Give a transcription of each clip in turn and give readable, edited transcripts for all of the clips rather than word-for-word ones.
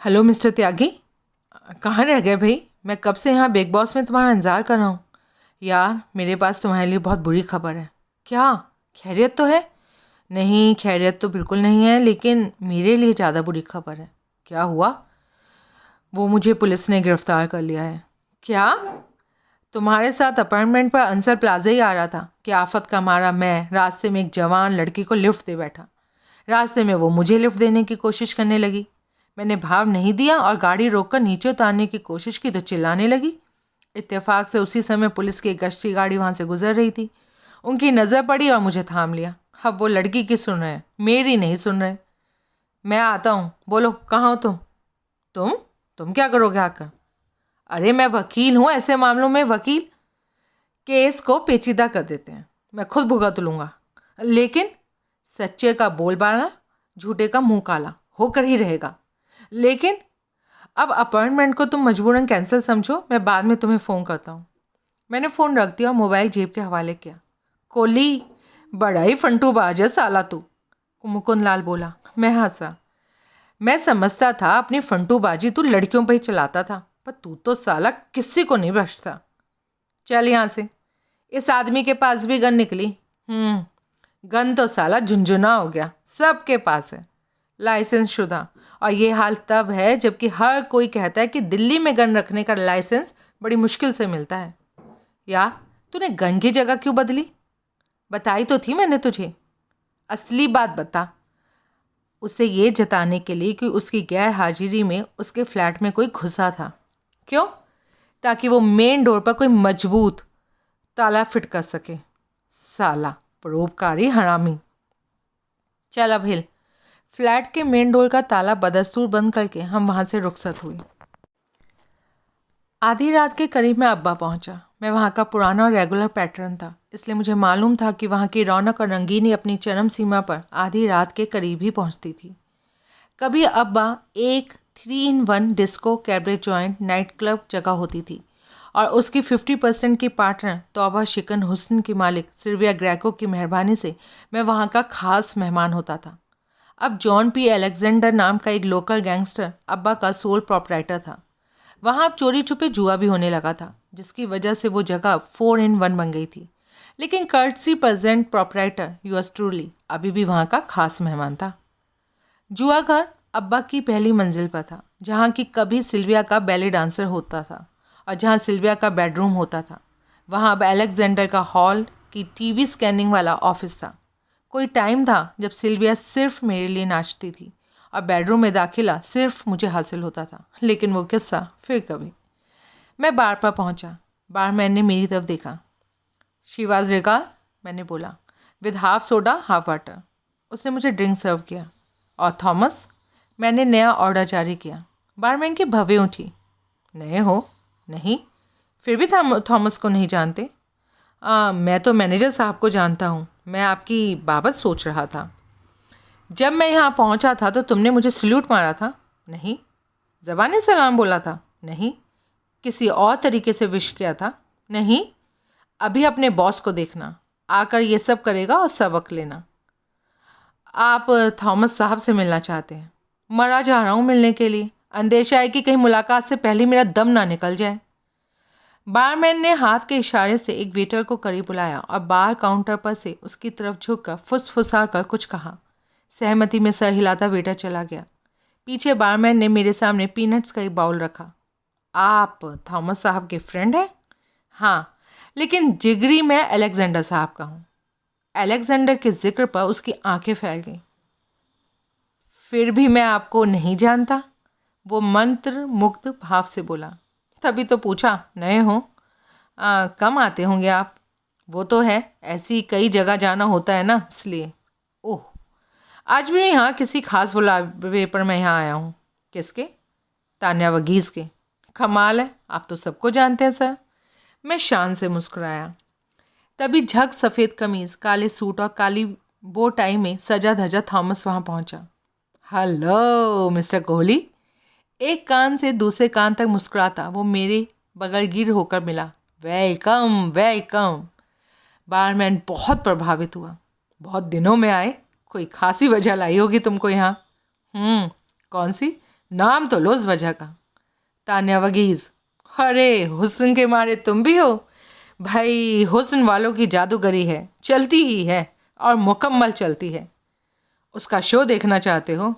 Hello mister त्यागी, कहाँ रह गए भाई? मैं कब से यहाँ बिग बॉस में तुम्हारा इंतज़ार कर रहा हूँ। यार मेरे पास तुम्हारे लिए बहुत बुरी खबर है। क्या? खैरियत तो है? नहीं, खैरियत तो बिल्कुल नहीं है, लेकिन मेरे लिए ज़्यादा बुरी खबर है। क्या हुआ? वो मुझे पुलिस ने गिरफ्तार कर लिया है। क्या? तुम्हारे साथ अपार्टमेंट पर अंसर प्लाजा ही आ रहा था कि आफत का मारा मैं रास्ते में एक जवान लड़की को लिफ्ट दे बैठा। रास्ते में वो मुझे लिफ्ट देने की कोशिश करने लगी। मैंने भाव नहीं दिया और गाड़ी रोककर नीचे उतारने की कोशिश की तो चिल्लाने लगी। इत्तेफाक से उसी समय पुलिस की एक गश्ती गाड़ी वहाँ से गुजर रही थी। उनकी नज़र पड़ी और मुझे थाम लिया। अब वो लड़की की सुन रहे हैं, मेरी नहीं सुन रहे। मैं आता हूँ, बोलो कहाँ हो तुम? तुम क्या करोगे आकर? अरे मैं वकील हूँ, ऐसे मामलों में वकील केस को पेचीदा कर देते हैं। मैं खुद भुगत लूँगा, लेकिन सच्चे का बोलबाला झूठे का मुंह काला होकर ही रहेगा। लेकिन अब अपॉइंटमेंट को तुम मजबूरन कैंसिल समझो, मैं बाद में तुम्हें फ़ोन करता हूँ। मैंने फ़ोन रख दिया और मोबाइल जेब के हवाले किया। कोली, बड़ा ही फंटूबाज है साला तू, मुकुंद लाल बोला। मैं हंसा। मैं समझता था अपनी फंटूबाजी तू लड़कियों पर ही चलाता था, पर तू तो साला किसी को नहीं बख्शता। चल यहाँ से। इस आदमी के पास भी गन निकली। गन तो साला झुंझुना हो गया, सबके पास है, लाइसेंस शुदा। और ये हाल तब है जबकि हर कोई कहता है कि दिल्ली में गन रखने का लाइसेंस बड़ी मुश्किल से मिलता है। यार तूने गन की जगह क्यों बदली? बताई तो थी मैंने तुझे। असली बात बता। उसे ये जताने के लिए कि उसकी गैर हाजिरी में उसके फ्लैट में कोई घुसा था। क्यों? ताकि वो मेन डोर पर कोई मजबूत ताला फिट कर सके। साला परोपकारी हरामी। चल अब हिल। फ्लैट के मेन डोर का ताला बदस्तूर बंद करके हम वहाँ से रुखसत हुई। आधी रात के करीब मैं अब्बा पहुँचा। मैं वहाँ का पुराना और रेगुलर पैटर्न था, इसलिए मुझे मालूम था कि वहाँ की रौनक और रंगीनी अपनी चरम सीमा पर आधी रात के करीब ही पहुँचती थी। कभी अब्बा एक 3-in-1 disco cabaret joint night club जगह होती थी और उसकी 50% की पार्टनर तौबा शिकन हुस्न की मालिक सिल्विया ग्रेको की मेहरबानी से मैं वहाँ का खास मेहमान होता था। अब जॉन पी अलेक्जेंडर नाम का एक लोकल गैंगस्टर अब्बा का सोल प्रोपराइटर था। वहाँ अब चोरी छुपे जुआ भी होने लगा था, जिसकी वजह से वो जगह 4-in-1 बन गई थी। लेकिन courtesy present proprietor US truly अभी भी वहाँ का खास मेहमान था। जुआ घर अब्बा की पहली मंजिल पर था, जहाँ की कभी सिल्विया का बैले डांसर होता था और जहाँ सिल्विया का बेडरूम होता था, वहाँ अब अलेक्जेंडर का हॉल की टीवी स्कैनिंग वाला ऑफिस था। कोई टाइम था जब सिल्विया सिर्फ मेरे लिए नाचती थी और बेडरूम में दाखिला सिर्फ मुझे हासिल होता था, लेकिन वो किस्सा फिर कभी। मैं बार पर पहुंचा। बारमैन ने मेरी तरफ देखा। शी वाज रिगाल, मैंने बोला, with half soda half water. उसने मुझे ड्रिंक सर्व किया। और थॉमस? मैंने नया ऑर्डर जारी किया। बारमैन की भवें उठी। नए हो? नहीं। फिर भी थॉमस को नहीं जानते? मैं तो मैनेजर साहब को जानता हूँ। मैं आपकी बाबत सोच रहा था। जब मैं यहाँ पहुँचा था तो तुमने मुझे सल्यूट मारा था? नहीं। ज़बानी सलाम बोला था? नहीं। किसी और तरीके से विश किया था? नहीं। अभी अपने बॉस को देखना, आकर ये सब करेगा और सबक लेना। आप थॉमस साहब से मिलना चाहते हैं? मरा जा रहा हूँ मिलने के लिए। अंदेशा है कि कहीं मुलाकात से पहले मेरा दम ना निकल जाए। बारमैन ने हाथ के इशारे से एक वेटर को करीब बुलाया और बार काउंटर पर से उसकी तरफ झुककर फुसफुसा कर कुछ कहा। सहमति में सर हिलाता वेटर चला गया। पीछे बारमैन ने मेरे सामने पीनट्स का एक बाउल रखा। आप थॉमस साहब के फ्रेंड हैं? हाँ, लेकिन जिगरी मैं अलेक्जेंडर साहब का हूँ। अलेक्जेंडर के जिक्र पर उसकी आंखें फैल गईं। फिर भी मैं आपको नहीं जानता, वो मंत्र मुग्ध भाव से बोला। तभी तो पूछा, नए हो? कम आते होंगे आप। वो तो है, ऐसी कई जगह जाना होता है ना, इसलिए। ओह, आज भी यहाँ किसी खास बुलावे पर मैं यहाँ आया हूँ। किसके? तान्या वर्गीज़ के। कमाल है, आप तो सबको जानते हैं सर। मैं शान से मुस्कुराया। तभी झग सफ़ेद कमीज़, काले सूट और काली बो टाई में सजा धजा थॉमस वहाँ पहुँचा। Hello mister Kohli. एक कान से दूसरे कान तक मुस्कुराता वो मेरे बगलगीर होकर मिला। Welcome welcome. बारमैन बहुत प्रभावित हुआ। बहुत दिनों में आए, कोई खासी वजह लाई होगी तुमको यहाँ। कौन सी? नाम तो लो उस वजह का। तान्या वगीज़। अरे हुस्न के मारे तुम भी हो भाई। हुस्न वालों की जादूगरी है, चलती ही है और मुकम्मल चलती है। उसका शो देखना चाहते हो?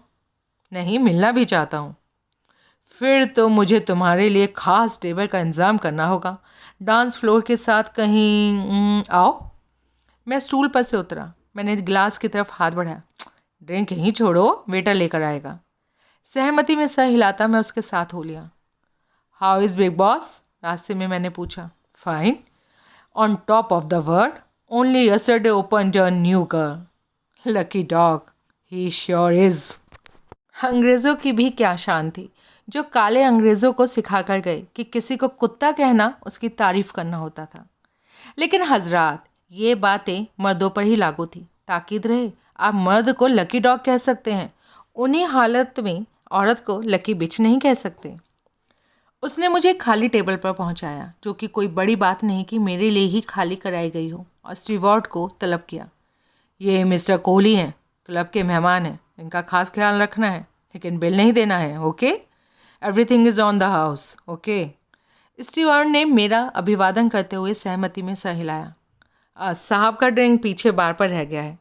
नहीं, मिलना भी चाहता हूँ। फिर तो मुझे तुम्हारे लिए ख़ास टेबल का इंतज़ाम करना होगा, डांस फ्लोर के साथ कहीं। आओ। मैं स्टूल पर से उतरा। मैंने गिलास की तरफ हाथ बढ़ाया। ड्रिंक यहीं छोड़ो, वेटर लेकर आएगा। सहमति में सर हिलाता मैं उसके साथ हो लिया। How is big boss? रास्ते में मैंने पूछा। Fine, on top of the world, only yesterday open a new girl. Lucky dog, he sure is. अंग्रेज़ों की भी क्या शान थी, जो काले अंग्रेज़ों को सिखा कर गए कि किसी को कुत्ता कहना उसकी तारीफ़ करना होता था। लेकिन हजरात, ये बातें मर्दों पर ही लागू थी। ताकीद रहे, आप मर्द को लकी डॉग कह सकते हैं, उन्हीं हालत में औरत को लकी बिच नहीं कह सकते। उसने मुझे खाली टेबल पर पहुंचाया, जो कि कोई बड़ी बात नहीं कि मेरे लिए ही खाली कराई गई हो, और स्टीवर्ड को तलब किया। ये मिस्टर कोहली हैं, क्लब के मेहमान हैं, इनका खास ख्याल रखना है, लेकिन बिल नहीं देना है। Okay, everything is on the house. Okay. Steward ने मेरा अभिवादन करते हुए सहमति में सर हिलाया। साहब का ड्रिंक पीछे बार पर रह गया है।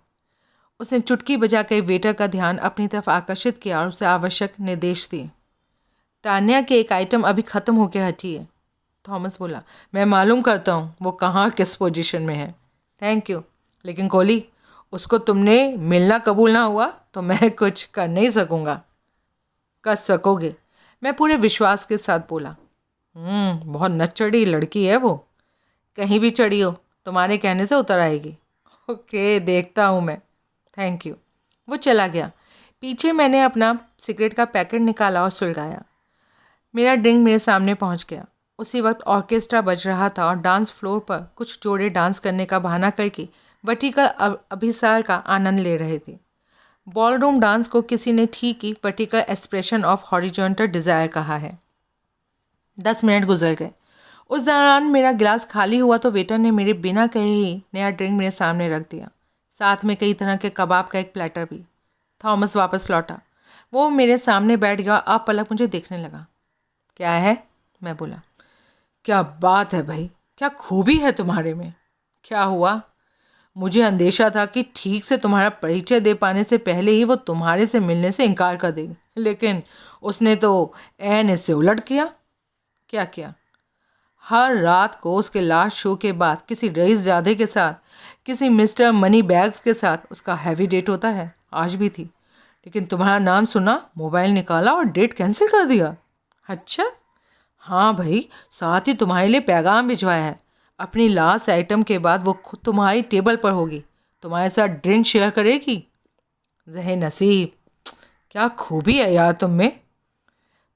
उसने चुटकी बजाकर वेटर का ध्यान अपनी तरफ आकर्षित किया और उसे आवश्यक निर्देश दिए। तान्या की एक आइटम अभी ख़त्म होकर हटी है। थॉमस बोला। मैं मालूम करता हूँ वो कहाँ किस पोजीशन में है। थैंक यू, लेकिन कोहली, उसको तुमने मिलना कबूल ना हुआ तो मैं कुछ कर नहीं सकूँगा। कर सकोगे, मैं पूरे विश्वास के साथ बोला। बहुत नचड़ी लड़की है वो। कहीं भी चढ़ी हो, तुम्हारे कहने से उतर आएगी। ओके, देखता हूँ मैं। Thank you. वो चला गया। पीछे मैंने अपना सिगरेट का पैकेट निकाला और सुलगाया। मेरा ड्रिंक मेरे सामने पहुंच गया। उसी वक्त ऑर्केस्ट्रा बज रहा था और डांस फ्लोर पर कुछ जोड़े डांस करने का बहाना करके वर्टिकल अभिसार का आनंद ले रहे थे। बॉलरूम डांस को किसी ने ठीक ही vertical expression of horizontal desire कहा है। 10 मिनट गुजर गए। उस दौरान मेरा गिलास खाली हुआ तो वेटर ने मेरे बिना कहे ही नया ड्रिंक मेरे सामने रख दिया, साथ में कई तरह के कबाब का एक प्लेटर भी। थॉमस वापस लौटा। वो मेरे सामने बैठ गया और आप पलक मुझे देखने लगा। क्या है? मैं बोला। क्या बात है भाई, क्या खूबी है तुम्हारे में। क्या हुआ? मुझे अंदेशा था कि ठीक से तुम्हारा परिचय दे पाने से पहले ही वो तुम्हारे से मिलने से इनकार कर देगी, लेकिन उसने तो ऐन इससे उलट किया। क्या किया? हर रात को उसके लास्ट शो के बाद किसी रईसजादे के साथ, किसी मिस्टर मनी बैग्स के साथ उसका हैवी डेट होता है। आज भी थी, लेकिन तुम्हारा नाम सुना, मोबाइल निकाला और डेट कैंसिल कर दिया। अच्छा? हाँ भाई, साथ ही तुम्हारे लिए पैगाम भिजवाया है। अपनी लास्ट आइटम के बाद वो खुद तुम्हारी टेबल पर होगी, तुम्हारे साथ ड्रिंक शेयर करेगी। ज़हे नसीब, क्या खूबी है यार तुम में।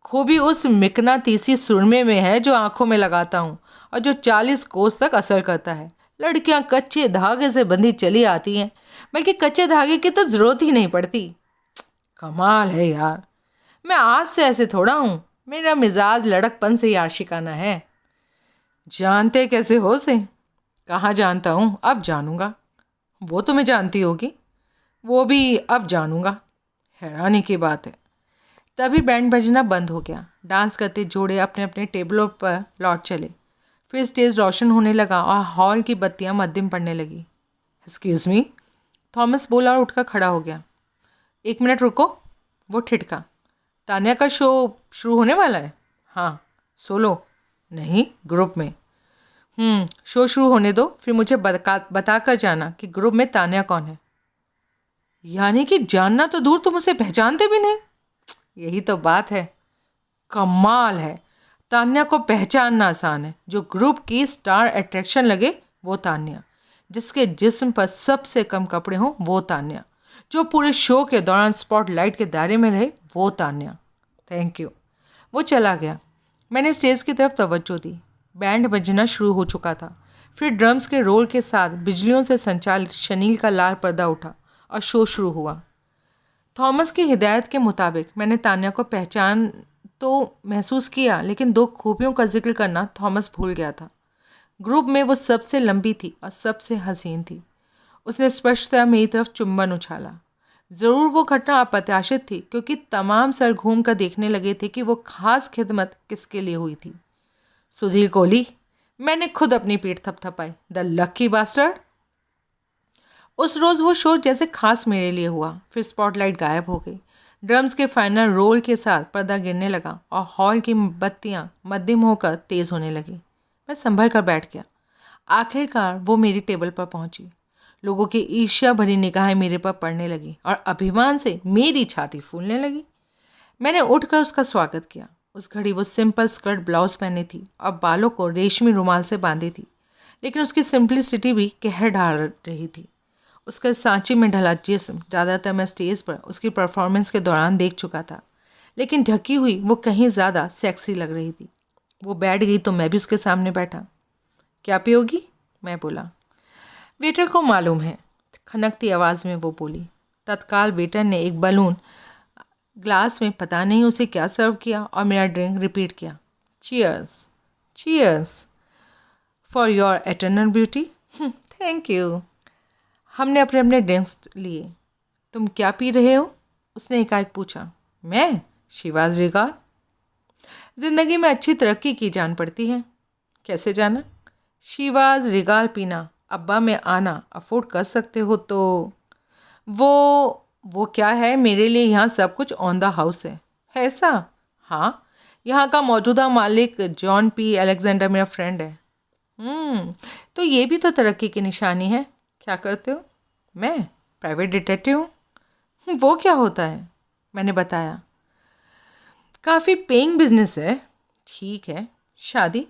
खूबी उस मिकनातीसी सुरमे में है जो आंखों में लगाता हूँ और जो 40 कोस तक असर करता है। लड़कियाँ कच्चे धागे से बंधी चली आती हैं, बल्कि कच्चे धागे की तो ज़रूरत ही नहीं पड़ती। कमाल है यार। मैं आज से ऐसे थोड़ा हूँ, मेरा मिजाज लड़कपन से ही आशिकाना है। जानते कैसे हो से? कहाँ जानता हूँ, अब जानूँगा। वो तुम्हें जानती होगी। वो भी अब जानूँगा। हैरानी की बात है। तभी बैंड बजना बंद हो गया। डांस करते जोड़े अपने अपने टेबलों पर लौट चले। फिर स्टेज रोशन होने लगा और हॉल की बत्तियां मद्दिम पड़ने लगी। एक्सक्यूज़ मी, थॉमस बोला और उठकर खड़ा हो गया। 1 मिनट रुको। वो ठिठका। तान्या का शो शुरू होने वाला है? हाँ। सोलो? नहीं, ग्रुप में। शो शुरू होने दो, फिर मुझे बता कर जाना कि ग्रुप में तान्या कौन है। यानी कि जानना तो दूर, तुम उसे पहचानते भी नहीं। यही तो बात है। कमाल है। तान्या को पहचानना आसान है। जो ग्रुप की स्टार अट्रैक्शन लगे वो तान्या। जिसके जिस्म पर सबसे कम कपड़े हों वो तान्या। जो पूरे शो के दौरान स्पॉटलाइट के दायरे में रहे वो तान्या। Thank you. वो चला गया। मैंने स्टेज की तरफ तवज्जो दी। बैंड बजना शुरू हो चुका था। फिर ड्रम्स के रोल के साथ बिजलियों से संचालित शनील का लाल पर्दा उठा और शो शुरू हुआ। थॉमस की हिदायत के मुताबिक मैंने तान्या को पहचान तो महसूस किया, लेकिन 2 खूबियों का जिक्र करना थॉमस भूल गया था। ग्रुप में वो सबसे लंबी थी और सबसे हसीन थी। उसने स्पष्टतः मेरी तरफ चुंबन उछाला। ज़रूर वो घटना अप्रत्याशित थी, क्योंकि तमाम सर घूम कर देखने लगे थे कि वो खास खिदमत किसके लिए हुई थी। सुधीर कोहली, मैंने खुद अपनी पीठ थपथपाई। The lucky bastard. उस रोज़ वो शो जैसे खास मेरे लिए हुआ। फिर स्पॉटलाइट गायब हो गई। ड्रम्स के फाइनल रोल के साथ पर्दा गिरने लगा और हॉल की बत्तियां मध्यम होकर तेज़ होने लगी। मैं संभल कर बैठ गया। आखिरकार वो मेरी टेबल पर पहुंची। लोगों की ईर्ष्या भरी निगाहें मेरे पर पड़ने लगी और अभिमान से मेरी छाती फूलने लगी। मैंने उठकर उसका स्वागत किया। उस घड़ी वो सिंपल स्कर्ट ब्लाउज पहनी थी और बालों को रेशमी रुमाल से बांधी थी, लेकिन उसकी सिंप्लिसिटी भी कहर ढाल रही थी। उसका सांचे में ढला जिस्म ज़्यादातर मैं स्टेज पर उसकी परफॉर्मेंस के दौरान देख चुका था, लेकिन ढकी हुई वो कहीं ज़्यादा सेक्सी लग रही थी। वो बैठ गई तो मैं भी उसके सामने बैठा। क्या पियोगी? मैं बोला। वेटर को मालूम है, खनकती आवाज़ में वो बोली। तत्काल वेटर ने एक बलून ग्लास में पता नहीं उसे क्या सर्व किया और मेरा ड्रिंक रिपीट किया। Cheers, cheers for your eternal beauty. Thank you. हमने अपने अपने ड्रिंक्स लिए। तुम क्या पी रहे हो? उसने एकाएक पूछा। मैं शिवाज रिगाल। जिंदगी में अच्छी तरक्की की जान पड़ती है। कैसे जाना? शिवाज रिगाल पीना, अब्बा में आना अफोर्ड कर सकते हो तो वो क्या है? मेरे लिए यहाँ सब कुछ ऑन द हाउस है। ऐसा? हाँ, यहाँ का मौजूदा मालिक जॉन पी अलेक्जेंडर मेरा फ्रेंड है। तो ये भी तो तरक्की की निशानी है। क्या करते हो? मैं प्राइवेट डिटेक्टिव हूँ। वो क्या होता है? मैंने बताया। काफ़ी पेइंग बिजनेस है। ठीक है। शादी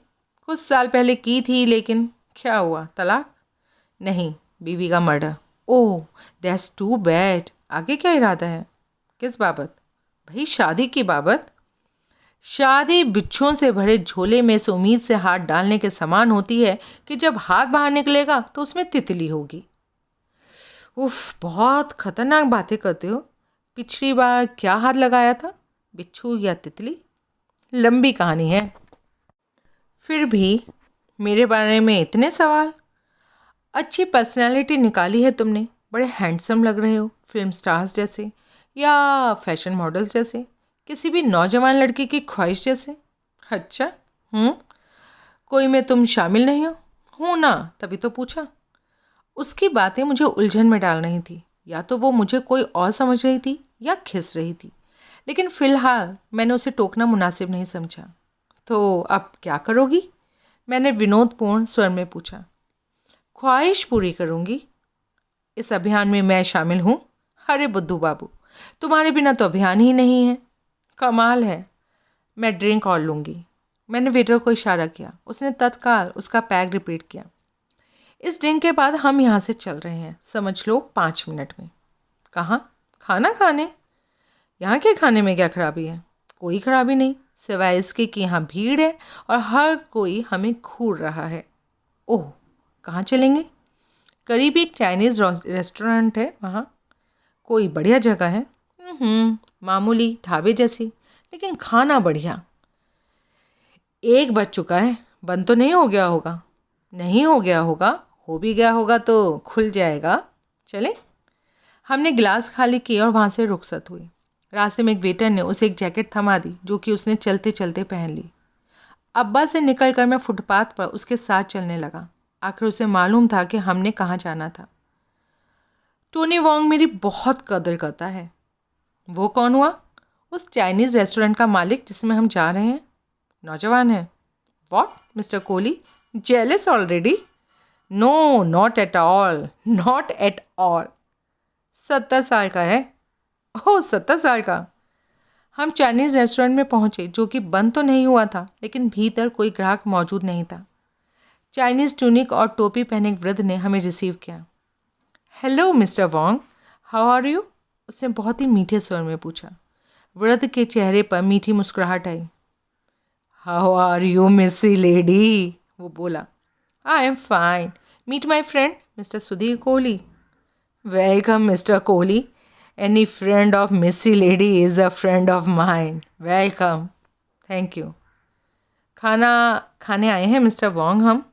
कुछ साल पहले की थी, लेकिन क्या हुआ? तलाक? नहीं, बीवी का murder. Oh, that's too bad. आगे क्या इरादा है? किस बाबत? भाई शादी की बाबत। शादी बिच्छुओं से भरे झोले में से उम्मीद से हाथ डालने के समान होती है कि जब हाथ बाहर निकलेगा तो उसमें तितली होगी। उफ, बहुत खतरनाक बातें करते हो। पिछली बार क्या हाथ लगाया था, बिच्छू या तितली? लंबी कहानी है। फिर भी मेरे बारे में इतने सवाल। अच्छी पर्सनालिटी निकाली है तुमने। बड़े हैंडसम लग रहे हो, फिल्म स्टार्स जैसे या फैशन मॉडल्स जैसे, किसी भी नौजवान लड़की की ख्वाहिश जैसे। अच्छा। कोई में तुम शामिल नहीं हो? हूँ ना, तभी तो पूछा। उसकी बातें मुझे उलझन में डाल रही थी। या तो वो मुझे कोई और समझ रही थी या खिस रही थी, लेकिन फ़िलहाल मैंने उसे टोकना मुनासिब नहीं समझा। तो अब क्या करोगी? मैंने विनोदपूर्ण स्वर में पूछा। ख्वाहिश पूरी करूँगी। इस अभियान में मैं शामिल हूँ? अरे बुद्धू बाबू, तुम्हारे बिना तो अभियान ही नहीं है। कमाल है। मैं ड्रिंक और लूँगी। मैंने वेटर को इशारा किया। उसने तत्काल उसका पैक रिपीट किया। इस ड्रिंक के बाद हम यहाँ से चल रहे हैं, समझ लो 5 मिनट में। कहाँ? खाना खाने। यहाँ के खाने में क्या खराबी है? कोई खराबी नहीं, सिवाय इसके कि यहाँ भीड़ है और हर कोई हमें घूर रहा है। ओह, कहाँ चलेंगे? करीब एक चाइनीज़ रेस्टोरेंट है, वहाँ कोई बढ़िया जगह है। मामूली ढाबे जैसी, लेकिन खाना बढ़िया। 1 बज चुका है, बंद तो नहीं हो गया होगा? नहीं हो गया होगा, हो भी गया होगा तो खुल जाएगा। चले। हमने गिलास खाली किए और वहाँ से रुखसत हुई। रास्ते में एक वेटर ने उसे एक जैकेट थमा दी, जो कि उसने चलते चलते पहन ली। अब्बा से निकलकर मैं फुटपाथ पर उसके साथ चलने लगा। आखिर उसे मालूम था कि हमने कहाँ जाना था। टोनी वॉन्ग मेरी बहुत कदर करता है। वो कौन हुआ? उस चाइनीज़ रेस्टोरेंट का मालिक जिसमें हम जा रहे हैं। नौजवान है। What, mister Kohli? Jealous already? No, not at all, not at all. 70 साल का है। ओह, 70 साल का। हम चाइनीज़ रेस्टोरेंट में पहुंचे, जो कि बंद तो नहीं हुआ था, लेकिन भीतर कोई ग्राहक मौजूद नहीं था। चाइनीज़ टूनिक और टोपी पहने एक वृद्ध ने हमें रिसीव किया। Hello mister Wong, how are you? उसने बहुत ही मीठे स्वर में पूछा। वृद्ध के चेहरे पर मीठी मुस्कुराहट आई। How are you missy lady? वो बोला। I am fine. Meet my friend mister Sudhir Kohli. Welcome mister Kohli. Any friend of missy lady is a friend of mine. Welcome. Thank you. खाना खाने आए हैं मिस्टर वॉन्ग हम?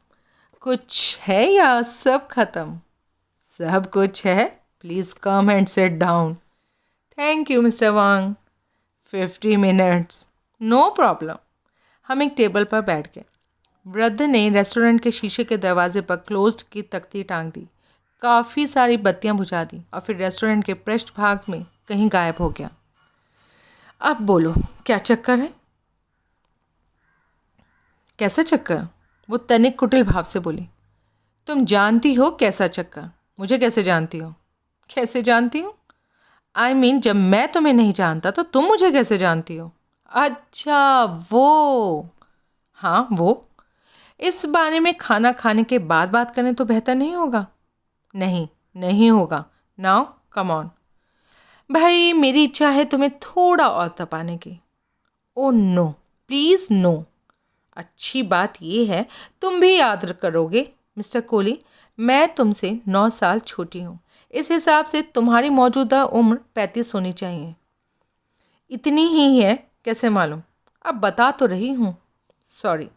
कुछ है या सब खत्म? सब कुछ है। Please come and sit down. Thank you mister Wang. 50 minutes, no problem. हम एक टेबल पर बैठ गए। वृद्ध ने रेस्टोरेंट के शीशे के दरवाजे पर क्लोज्ड की तख्ती टांग दी, काफ़ी सारी बत्तियां बुझा दी और फिर रेस्टोरेंट के पृष्ठभाग में कहीं गायब हो गया। अब बोलो, क्या चक्कर है? कैसा चक्कर? वो तनिक कुटिल भाव से बोली। तुम जानती हो कैसा चक्कर? मुझे कैसे जानती हो? कैसे जानती हो? आई मीन, जब मैं तुम्हें नहीं जानता तो तुम मुझे कैसे जानती हो? अच्छा, वो। हाँ, वो। इस बारे में खाना खाने के बाद बात करें तो बेहतर नहीं होगा? नहीं, नहीं होगा। Now come on. भाई, मेरी इच्छा है तुम्हें थोड़ा और तपाने की। Oh no, please no. अच्छी बात यह है तुम भी याद करोगे मिस्टर कोहली, मैं तुमसे 9 साल छोटी हूँ। इस हिसाब से तुम्हारी मौजूदा उम्र 35 होनी चाहिए। इतनी ही है कैसे मालूम? अब बता तो रही हूँ। सॉरी।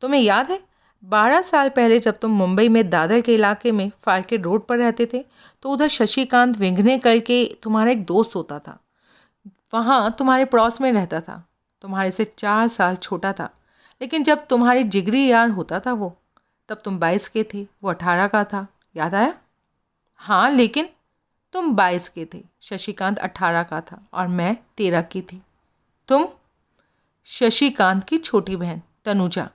तुम्हें याद है 12 साल पहले जब तुम मुंबई में दादर के इलाके में फाल्के रोड पर रहते थे तो उधर शशिकांत विंघनेकर के तुम्हारा एक दोस्त होता था। वहाँ तुम्हारे पड़ोस में रहता था। तुम्हारे से 4 साल छोटा था, लेकिन जब तुम्हारी जिगरी यार होता था वो, तब तुम 22 के थे, वो 18 का था। याद आया? हाँ, लेकिन तुम 22 के थे, शशिकांत 18 का था और मैं 13 की थी। तुम? शशिकांत की छोटी बहन तनुजा।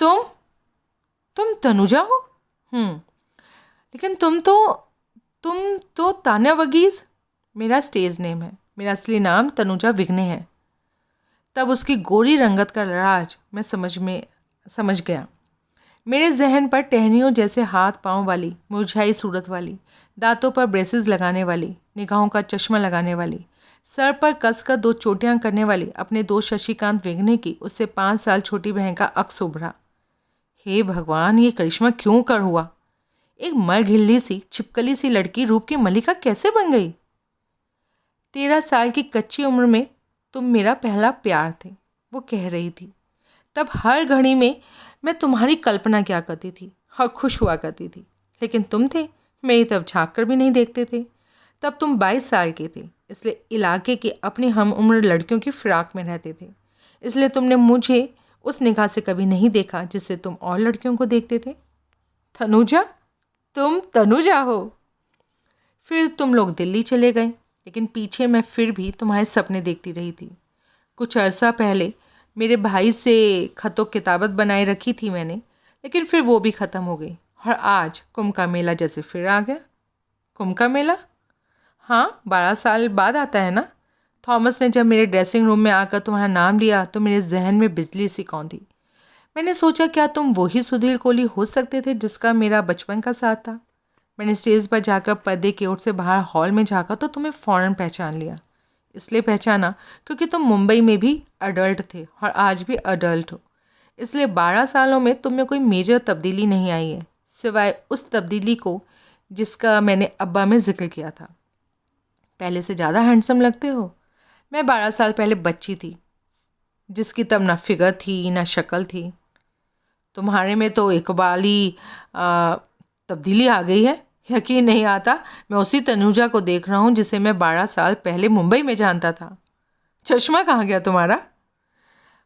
तुम तनुजा हो? लेकिन तुम तो तान्या वगीज़। मेरा स्टेज नेम है, मेरा असली नाम तनुजा विघ्ने है। तब उसकी गोरी रंगत का राज मैं समझ गया। मेरे जहन पर टहनियों जैसे हाथ पांव वाली, मुरझाई सूरत वाली, दांतों पर ब्रेसेस लगाने वाली, निगाहों का चश्मा लगाने वाली, सर पर कसकर 2 चोटियां करने वाली अपने दोस्त शशिकांत विघ्ने की उससे 5 साल छोटी बहन का अक्स उभरा। हे भगवान, ये करिश्मा क्यों कर हुआ? एक मरघिल्ली सी छिपकली सी लड़की रूप की मलिका कैसे बन गई? 13 साल की कच्ची उम्र में तुम मेरा पहला प्यार थे, वो कह रही थी। तब हर घड़ी में मैं तुम्हारी कल्पना क्या करती थी और खुश हुआ करती थी, लेकिन तुम थे मेरी तरफ झाँक कर भी नहीं देखते थे। तब तुम 22 साल के थे, इसलिए इलाके की अपनी हम उम्र लड़कियों की फिराक में रहते थे। इसलिए तुमने मुझे उस निगाह से कभी नहीं देखा जिससे तुम और लड़कियों को देखते थे। तनुजा, तुम तनुजा हो। फिर तुम लोग दिल्ली चले गए, लेकिन पीछे मैं फिर भी तुम्हारे सपने देखती रही थी। कुछ अरसा पहले मेरे भाई से खतों किताबत बनाए रखी थी मैंने, लेकिन फिर वो भी ख़त्म हो गई और आज कुंभ का मेला जैसे फिर आ गया। कुंभ का मेला? हाँ, 12 साल बाद आता है ना। थॉमस ने जब मेरे ड्रेसिंग रूम में आकर तुम्हारा नाम लिया तो मेरे जहन में बिजली सी कौंधी। मैंने सोचा क्या तुम वही सुधीर कोहली हो सकते थे जिसका मेरा बचपन का साथ था। मैंने स्टेज पर जाकर पर्दे की ओर से बाहर हॉल में झाँका तो तुम्हें फ़ौरन पहचान लिया। इसलिए पहचाना क्योंकि तुम मुंबई में भी अडल्ट थे और आज भी अडल्ट हो। इसलिए 12 सालों में तुम में कोई मेजर तब्दीली नहीं आई है, सिवाय उस तब्दीली को जिसका मैंने अब्बा में जिक्र किया था। पहले से ज़्यादा हैंडसम लगते हो। मैं 12 साल पहले बच्ची थी, जिसकी तब ना फिगर थी ना शक्ल थी। तुम्हारे में तो इकबाली तब्दीली आ गई है। यकीन नहीं आता, मैं उसी तनुजा को देख रहा हूँ जिसे मैं 12 साल पहले मुंबई में जानता था। चश्मा कहाँ गया तुम्हारा?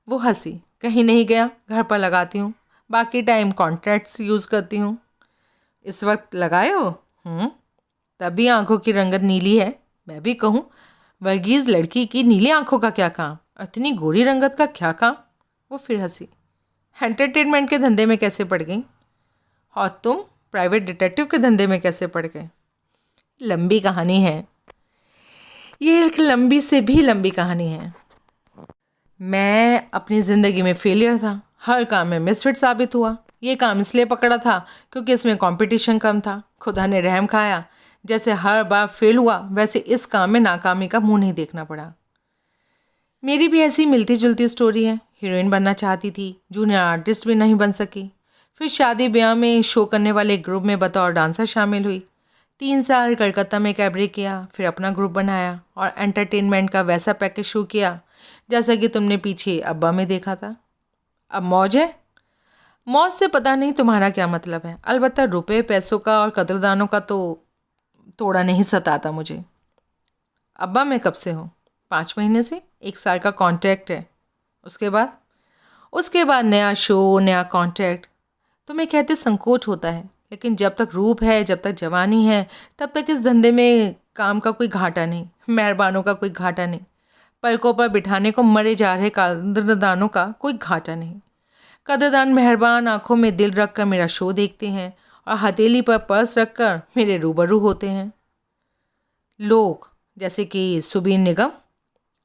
वो हंसी। कहीं नहीं गया, घर पर लगाती हूँ, बाकी टाइम कॉन्ट्रैक्ट्स यूज़ करती हूँ। इस वक्त लगाए हो? तभी आंखों की रंगत नीली है। मैं भी कहूँ, वर्गीज़ लड़की की नीली आंखों का क्या काम, इतनी गोरी रंगत का क्या काम? वो फिर हंसी। एंटरटेनमेंट के धंधे में कैसे पड़ गई? और तुम प्राइवेट डिटेक्टिव के धंधे में कैसे पड़ गए? लंबी कहानी है, ये एक लंबी से भी लंबी कहानी है। मैं अपनी ज़िंदगी में फेलियर था, हर काम में मिसफिट साबित हुआ। ये काम इसलिए पकड़ा था क्योंकि इसमें कंपटीशन कम था। खुदा ने रहम खाया, जैसे हर बार फेल हुआ वैसे इस काम में नाकामी का मुंह नहीं देखना पड़ा। मेरी भी ऐसी मिलती जुलती स्टोरी है। हीरोइन बनना चाहती थी, जूनियर आर्टिस्ट भी नहीं बन सकी। फिर शादी ब्याह में शो करने वाले ग्रुप में बतौर डांसर शामिल हुई। 3 साल कलकत्ता में कैबरे किया, फिर अपना ग्रुप बनाया और एंटरटेनमेंट का वैसा पैकेज शो किया जैसा कि तुमने पीछे अब्बा में देखा था। अब मौज है। मौज से पता नहीं तुम्हारा क्या मतलब है, अलबत्ता रुपए पैसों का और कदरदानों का तो तोड़ा नहीं सताता मुझे। अब्बा मैं कब से हूँ? 5 महीने से। 1 साल का कॉन्ट्रैक्ट है। उसके बाद नया शो, नया कॉन्ट्रैक्ट। तो मैं कहते संकोच होता है, लेकिन जब तक रूप है, जब तक जवानी है, तब तक इस धंधे में काम का कोई घाटा नहीं, मेहरबानों का कोई घाटा नहीं, पलकों पर बिठाने को मरे जा रहे कदरदानों का कोई घाटा नहीं। कदरदान मेहरबान आंखों में दिल रख कर मेरा शो देखते हैं और हथेली पर पर्स रख कर मेरे रूबरू होते हैं। लोग जैसे कि सुबीर निगम।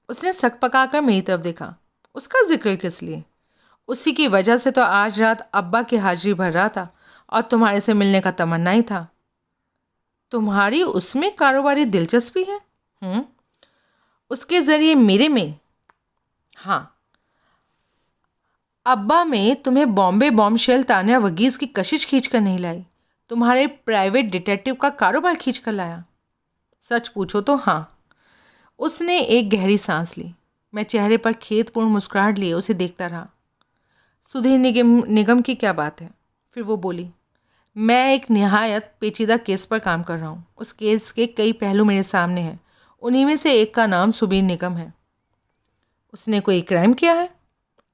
उसने सक पकाकर मेरी तरफ देखा। उसका जिक्र किस लिए? उसी की वजह से तो आज रात अब्बा की हाजिरी भर रहा था और तुम्हारे से मिलने का तमन्ना ही था। तुम्हारी उसमें कारोबारी दिलचस्पी है? उसके ज़रिए मेरे में? हाँ। अब्बा में तुम्हें बॉम्बे बॉम्बशेल तान्या वर्गीज़ की कशिश खींच कर नहीं लाई, तुम्हारे प्राइवेट डिटेक्टिव का कारोबार खींच कर लाया। सच पूछो तो हाँ। उसने एक गहरी सांस ली। मैं चेहरे पर खेदपूर्ण मुस्कुराहट लिए उसे देखता रहा। सुधीर निगम की क्या बात है? फिर वो बोली, मैं एक निहायत पेचीदा केस पर काम कर रहा हूँ। उस केस के कई पहलू मेरे सामने हैं। उन्हीं में से एक का नाम सुबीर निगम है। उसने कोई क्राइम किया है?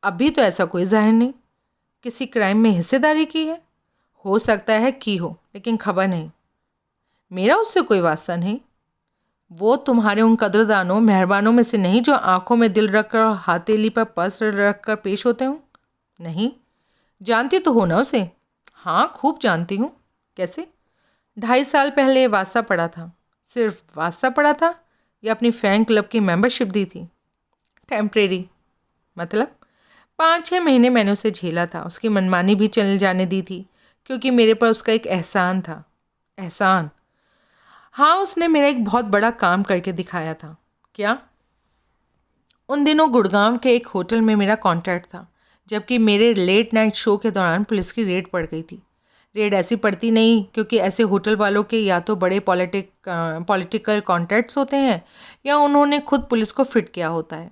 अभी तो ऐसा कोई जाहिर नहीं। किसी क्राइम में हिस्सेदारी की है? हो सकता है की हो, लेकिन खबर नहीं। मेरा उससे कोई वास्ता नहीं। वो तुम्हारे उन कदरदानों मेहरबानों में से नहीं जो आंखों में दिल रखकर और हथेली पर पर्स रखकर पेश होते हों? नहीं। जानती तो हो ना उसे? हाँ, खूब जानती हूँ। कैसे? 2.5 साल पहले वास्ता पड़ा था। सिर्फ वास्ता पड़ा था या अपनी फैन क्लब की मेंबरशिप दी थी? टेम्परेरी। मतलब 5-6 महीने मैंने उसे झेला था। उसकी मनमानी भी चल जाने दी थी, क्योंकि मेरे पर उसका एक एहसान था। एहसान? हाँ, उसने मेरा एक बहुत बड़ा काम करके दिखाया था। क्या? उन दिनों गुड़गांव के एक होटल में मेरा कॉन्ट्रैक्ट था, जबकि मेरे लेट नाइट शो के दौरान पुलिस की रेड पड़ गई थी। रेड ऐसी पड़ती नहीं क्योंकि ऐसे होटल वालों के या तो बड़े पॉलिटिकल कॉन्ट्रैक्ट्स होते हैं या उन्होंने खुद पुलिस को फिट किया होता है।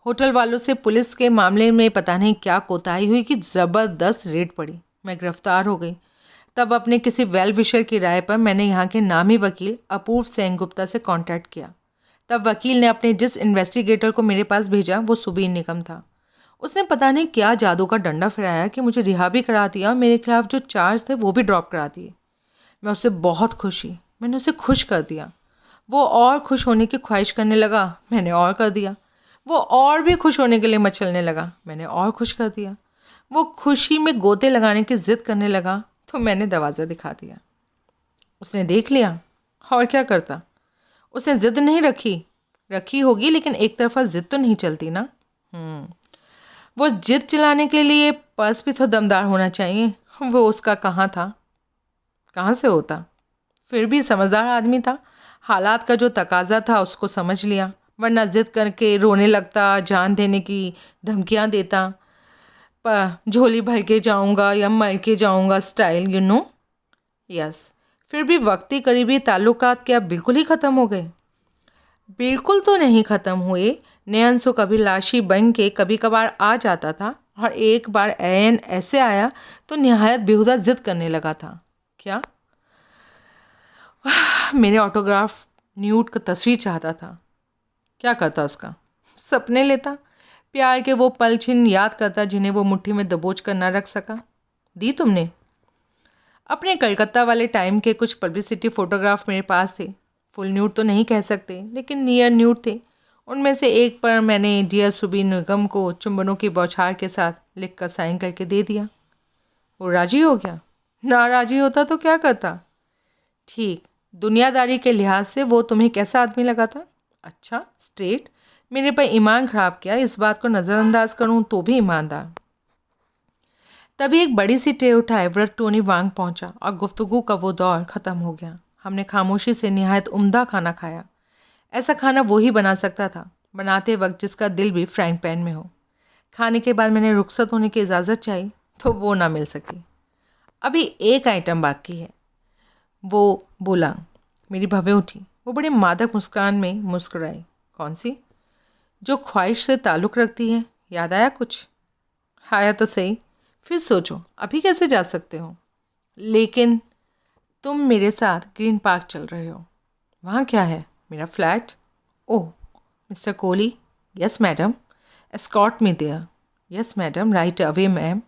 होटल वालों से पुलिस के मामले में पता नहीं क्या कोताही हुई कि ज़बरदस्त रेड पड़ी। मैं गिरफ्तार हो गई। तब अपने किसी वेल विशर की राय पर मैंने यहाँ के नामी वकील अपूर्व सेनगुप्ता से कांटेक्ट किया। तब वकील ने अपने जिस इन्वेस्टिगेटर को मेरे पास भेजा वो सुबीर निगम था। उसने पता नहीं क्या जादू का डंडा फिराया कि मुझे रिहा भी करा दिया और मेरे खिलाफ जो चार्ज थे वो भी ड्रॉप करा दिए। मैं उससे बहुत खुश हुई। मैंने उसे खुश कर दिया। वो और खुश होने की ख्वाहिश करने लगा। मैंने और कर दिया। वो और भी खुश होने के लिए मचलने लगा। मैंने और खुश कर दिया। वो खुशी में गोते लगाने की ज़िद करने लगा तो मैंने दरवाज़ा दिखा दिया। उसने देख लिया। और क्या करता? उसने ज़िद नहीं रखी होगी, लेकिन एक तरफा ज़िद तो नहीं चलती ना। वो जिद चलाने के लिए पर्स भी तो दमदार होना चाहिए। वो उसका कहाँ था? कहाँ से होता? फिर भी समझदार आदमी था। हालात का जो तकाजा था उसको समझ लिया, वरना जिद करके रोने लगता, जान देने की धमकियाँ देता। पर झोली भर के जाऊँगा या मल के जाऊँगा स्टाइल, यू नो। यस। फिर भी वक्ती करीबी ताल्लुकात क्या बिल्कुल ही ख़त्म हो गए? बिल्कुल तो नहीं ख़त्म हुए। नयनसो कभी लाशी बन के कभी कभार आ जाता था और एक बार ऐन ऐसे आया तो निहायत बेहुदा जिद करने लगा था। क्या? मेरे ऑटोग्राफ न्यूड का तस्वीर चाहता था। क्या करता उसका? सपने लेता। प्यार के वो पल छिन याद करता जिन्हें वो मुट्ठी में दबोच कर न रख सका। दी तुमने? अपने कलकत्ता वाले टाइम के कुछ पब्लिसिटी फ़ोटोग्राफ मेरे पास थे। फुल न्यूड तो नहीं कह सकते, लेकिन नियर न्यूड थे। उनमें से एक पर मैंने डियर सुबीर निगम को चुंबनों की बौछार के साथ लिख कर साइन करके दे दिया। वो राजी हो गया। ना राजी होता तो क्या करता? ठीक, दुनियादारी के लिहाज से वो तुम्हें कैसा आदमी लगा था? अच्छा, स्ट्रेट। मेरे पर ईमान ख़राब किया, इस बात को नज़रअंदाज करूं तो भी ईमानदार। तभी एक बड़ी सी ट्रे उठाए व्रत टोनी वांग पहुंचा और गुफ्तगू का वो दौर ख़त्म हो गया। हमने खामोशी से निहायत उम्दा खाना खाया। ऐसा खाना वो ही बना सकता था, बनाते वक्त जिसका दिल भी फ्राइंग पैन में हो। खाने के बाद मैंने रुखसत होने की इजाज़त चाहिए तो वो ना मिल सकी। अभी एक आइटम बाकी है, वो बोला। मेरी भवें उठी। वो बड़े मादक मुस्कान में मुस्कुराई। कौन सी? जो ख्वाहिश से ताल्लुक़ रखती है। याद आया कुछ? आया तो सही। फिर सोचो, अभी कैसे जा सकते हो? लेकिन तुम मेरे साथ ग्रीन पार्क चल रहे हो। वहाँ क्या है? मेरा flat. Oh mister Kohli, yes madam, escort me there. Yes madam, right away ma'am,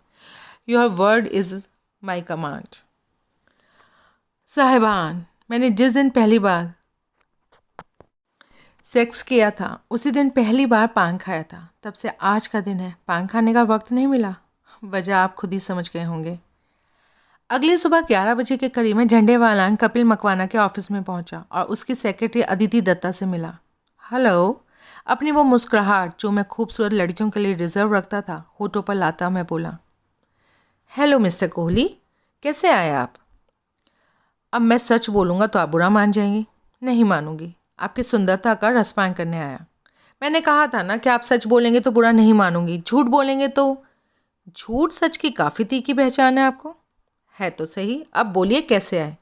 your word is my command. साहिबान, मैंने जिस दिन पहली बार सेक्स किया था उसी दिन पहली बार पान खाया था। तब से आज का दिन है, पान खाने का वक्त नहीं मिला। वजह आप खुद ही समझ गए होंगे। अगली सुबह 11 बजे के करीब में झंडेवालान कपिल मकवाना के ऑफिस में पहुंचा और उसकी सेक्रेटरी अदिति दत्ता से मिला। हेलो। अपनी वो मुस्कुराहट जो मैं खूबसूरत लड़कियों के लिए रिजर्व रखता था होठों पर लाता मैं बोला, हेलो मिस्टर कोहली, कैसे आए आप? अब मैं सच बोलूँगा तो आप बुरा मान जाएंगे। नहीं मानूंगी, आपकी सुंदरता का रसपान करने आया। मैंने कहा था ना कि आप सच बोलेंगे तो बुरा नहीं मानूंगी, झूठ बोलेंगे तो। झूठ सच की काफ़ी तीखी पहचान है आपको। है तो सही, अब बोलिए कैसे आए?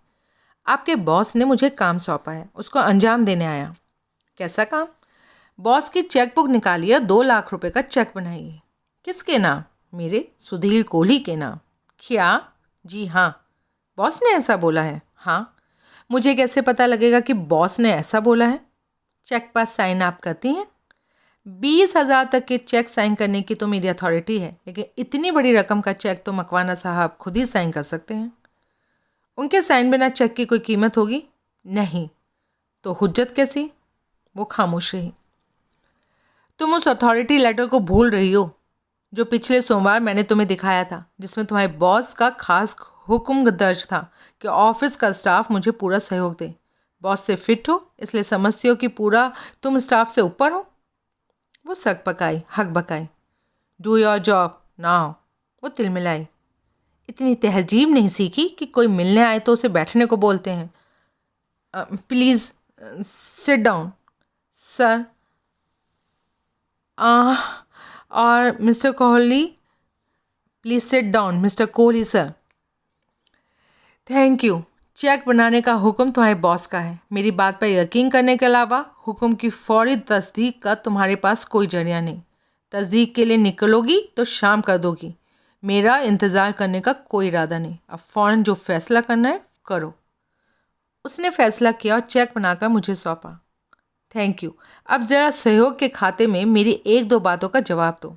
आपके बॉस ने मुझे काम सौंपा है, उसको अंजाम देने आया। कैसा काम? बॉस की चेकबुक निकालिए, 2 लाख रुपए का चेक बनाइए। किसके नाम? मेरे सुधीर कोहली के नाम। क्या? जी हाँ, बॉस ने ऐसा बोला है। हाँ। मुझे कैसे पता लगेगा कि बॉस ने ऐसा बोला है? चेक पर साइन आप करती हैं? 20,000 तक के चेक साइन करने की तो मेरी अथॉरिटी है, लेकिन इतनी बड़ी रकम का चेक तो मकवाना साहब खुद ही साइन कर सकते हैं। उनके साइन बिना चेक की कोई कीमत होगी? नहीं। तो हुज्जत कैसी? वो खामोश रही। तुम उस अथॉरिटी लेटर को भूल रही हो जो पिछले सोमवार मैंने तुम्हें दिखाया था, जिसमें तुम्हारे बॉस का खास हुक्म दर्ज था कि ऑफिस का स्टाफ मुझे पूरा सहयोग दे। बॉस से फिट हो इसलिए समझती हो कि पूरा तुम स्टाफ से ऊपर हो। वो सक पकाई, हक बकाई। Do your job now. वो तिलमिलाई। इतनी तहजीब नहीं सीखी कि कोई मिलने आए तो उसे बैठने को बोलते हैं। Please sit down sir. और mister Kohli, please sit down mister Kohli sir. Thank you. Check बनाने का हुक्म तुम्हारे बॉस का है। मेरी बात पर यकीन करने के अलावा हुक्म की फौरी तस्दीक का तुम्हारे पास कोई जरिया नहीं। तस्दीक के लिए निकलोगी तो शाम कर दोगी। मेरा इंतज़ार करने का कोई इरादा नहीं। अब फ़ौरन जो फैसला करना है करो। उसने फैसला किया और चेक बनाकर मुझे सौंपा। Thank you. अब ज़रा सहयोग के खाते में मेरी 1-2 बातों का जवाब दो।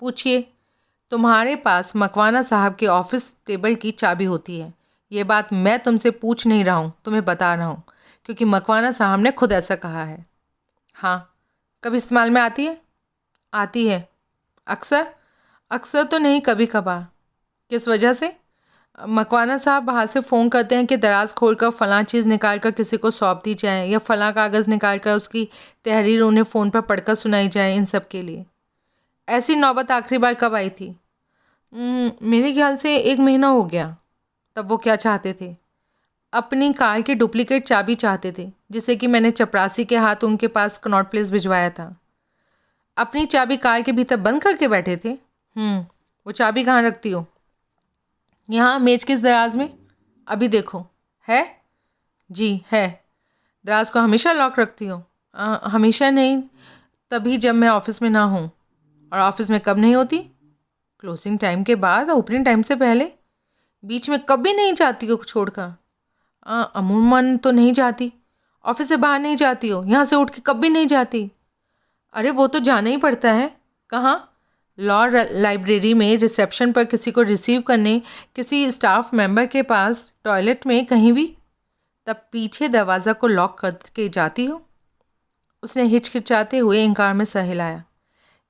पूछिए। तुम्हारे पास मकवाना साहब के ऑफिस टेबल की चाबी होती है। ये बात मैं तुमसे पूछ नहीं रहा हूँ, तुम्हें बता रहा हूँ, क्योंकि मकवाना साहब ने खुद ऐसा कहा है। हाँ। कब इस्तेमाल में आती है? आती है। अक्सर? अक्सर तो नहीं, कभी कभार। किस वजह से? मकवाना साहब बाहर से फ़ोन करते हैं कि दराज खोलकर फ़लाँ चीज़ निकाल कर किसी को सौंप दी जाए या फ़लाँ कागज़ निकाल कर उसकी तहरीर उन्हें फ़ोन पर पढ़कर सुनाई जाए। इन सब के लिए ऐसी नौबत आखिरी बार कब आई थी? मेरे ख्याल से 1 महीना हो गया। तब वो क्या चाहते थे? अपनी कार की डुप्लीकेट चाबी चाहते थे, जिसे कि मैंने चपरासी के हाथ उनके पास कनॉट प्लेस भिजवाया था। अपनी चाबी कार के भीतर बंद करके बैठे थे। वो चाबी कहाँ रखती हो? यहाँ मेज के इस दराज में। अभी देखो। है? जी है। दराज को हमेशा लॉक रखती हो? हमेशा नहीं, तभी जब मैं ऑफिस में ना हूँ। और ऑफिस में कब नहीं होती? क्लोजिंग टाइम के बाद और ओपनिंग टाइम से पहले। बीच में कभी नहीं जाती हो छोड़कर? अमूमन तो नहीं जाती। ऑफिस से बाहर नहीं जाती हो? यहाँ से उठ के कभी नहीं जाती? अरे वो तो जाना ही पड़ता है। कहाँ? लॉ लाइब्रेरी में, रिसेप्शन पर, किसी को रिसीव करने, किसी स्टाफ मेंबर के पास, टॉयलेट में, कहीं भी। तब पीछे दरवाज़ा को लॉक करके जाती हो? उसने हिचकिचाते हुए इनकार में सर हिलाया।